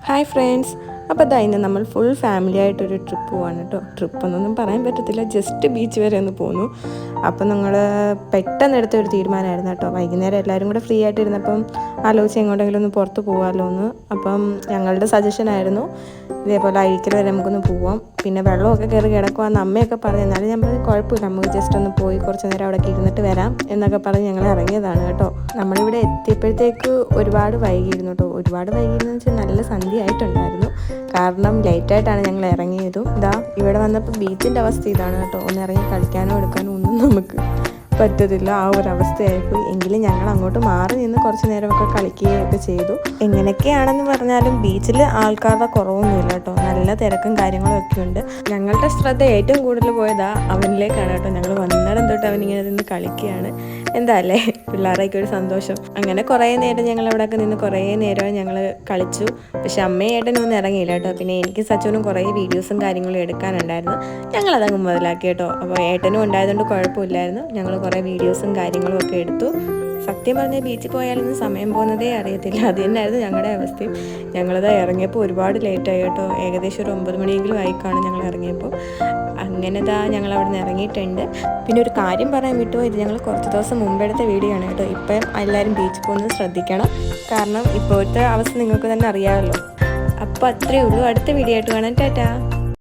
Hi friends, അപ്പോൾ ഇതാ ഇന്ന് നമ്മൾ ഫുൾ ഫാമിലി ആയിട്ടൊരു ട്രിപ്പ് പോവാണ് കേട്ടോ. ട്രിപ്പൊന്നൊന്നും പറയാൻ പറ്റത്തില്ല, ജസ്റ്റ് ബീച്ച് വരെ ഒന്ന് പോന്നു. അപ്പം നമ്മൾ പെട്ടെന്ന് എടുത്തൊരു തീരുമാനമായിരുന്നു കേട്ടോ. വൈകുന്നേരം എല്ലാവരും കൂടെ ഫ്രീ ആയിട്ടിരുന്നപ്പം ആലോചിച്ച് എങ്ങോട്ടെങ്കിലും ഒന്ന് പുറത്ത് പോകാമല്ലോ എന്ന്. അപ്പം ഞങ്ങളുടെ സജഷനായിരുന്നു ഇതേപോലെ അഴിക്കൽ വരെ നമുക്കൊന്ന് പോവാം. പിന്നെ വെള്ളമൊക്കെ കയറി കിടക്കുവാന്ന് അമ്മയൊക്കെ പറഞ്ഞു. എന്നാലും ഞാൻ പറഞ്ഞു കുഴപ്പമില്ല, നമുക്ക് ജസ്റ്റ് ഒന്ന് പോയി കുറച്ച് നേരം അവിടെ ഇരുന്നിട്ട് വരാം എന്നൊക്കെ പറഞ്ഞ് ഞങ്ങൾ ഇറങ്ങിയതാണ് കേട്ടോ. നമ്മളിവിടെ എത്തിയപ്പോഴത്തേക്ക് ഒരുപാട് വൈകിയിരുന്നു കേട്ടോ. ഒരുപാട് വൈകിയെന്ന് വെച്ചാൽ നല്ല സന്ധ്യ ആയിട്ടുണ്ടായിരുന്നു. കാരണം ലേറ്റായിട്ടാണ് ഞങ്ങൾ ഇറങ്ങിയതും. ഇവിടെ വന്നപ്പോൾ ബീച്ചിൻ്റെ അവസ്ഥ ഇതാണ് കേട്ടോ. ഒന്ന് ഇറങ്ങി കളിക്കാനോ എടുക്കാനോ ഒന്നും നമുക്ക് പറ്റത്തില്ല, ആ ഒരു അവസ്ഥയായിപ്പോയി. എങ്കിലും ഞങ്ങൾ അങ്ങോട്ട് മാറി നിന്ന് കുറച്ച് നേരമൊക്കെ കളിക്കുകയൊക്കെ ചെയ്തു. എങ്ങനെയൊക്കെയാണെന്ന് പറഞ്ഞാലും ബീച്ചിൽ ആൾക്കാരുടെ കുറവൊന്നുമില്ല കേട്ടോ. നല്ല തിരക്കും കാര്യങ്ങളും ഒക്കെ ഉണ്ട്. ഞങ്ങളുടെ ശ്രദ്ധ ഏറ്റവും കൂടുതൽ പോയതാ അവനിലേക്കാണ് കേട്ടോ. ഞങ്ങൾ വന്നിടം തൊട്ട് അവനിങ്ങനെ നിന്ന് കളിക്കുകയാണ്. എന്താ അല്ലേ, പിള്ളേരൊക്കെ ഒരു സന്തോഷം. അങ്ങനെ കുറേ നേരം ഞങ്ങൾ അവിടെയൊക്കെ നിന്ന് കുറേ നേരം ഞങ്ങൾ കളിച്ചു. പക്ഷെ അമ്മയും ഏട്ടനും ഒന്നും ഇറങ്ങിയില്ല കേട്ടോ. പിന്നെ എനിക്ക് സച്ചുവിനും കുറേ വീഡിയോസും കാര്യങ്ങളും എടുക്കാനുണ്ടായിരുന്നു. ഞങ്ങളതങ്ങ് മുതലാക്കി കേട്ടോ. അപ്പോൾ ഏട്ടനും ഉണ്ടായതുകൊണ്ട് കുഴപ്പമില്ലായിരുന്നു. ഞങ്ങൾ കുറേ വീഡിയോസും കാര്യങ്ങളും ഒക്കെ എടുത്തു. സത്യം പറഞ്ഞാൽ ബീച്ചിൽ പോയാലൊന്നും സമയം പോകുന്നതേ അറിയത്തില്ല. അത് തന്നെയായിരുന്നു ഞങ്ങളുടെ അവസ്ഥയും. ഞങ്ങളത് ഇറങ്ങിയപ്പോൾ ഒരുപാട് ലേറ്റായി കേട്ടോ. ഏകദേശം ഒരു 9 മണിയെങ്കിലും ആയിക്കാണ് ഞങ്ങൾ ഇറങ്ങിയപ്പോൾ. അങ്ങനെ ഞങ്ങൾ അവിടെ നിന്ന് ഇറങ്ങിയിട്ടുണ്ട്. പിന്നെ ഒരു കാര്യം പറയാൻ വിട്ടുപോയത്, ഞങ്ങൾ കുറച്ച് ദിവസം മുമ്പെടുത്ത വീഡിയോ ആണ് കേട്ടോ. ഇപ്പം എല്ലാവരും ബീച്ചിൽ പോകുന്നത് ശ്രദ്ധിക്കണം. കാരണം ഇപ്പോഴത്തെ അവസ്ഥ നിങ്ങൾക്ക് തന്നെ അറിയാമല്ലോ. അപ്പോൾ അത്രയേ ഉള്ളൂ. അടുത്ത വീഡിയോ ആയിട്ട് കാണാം. ടാറ്റാ.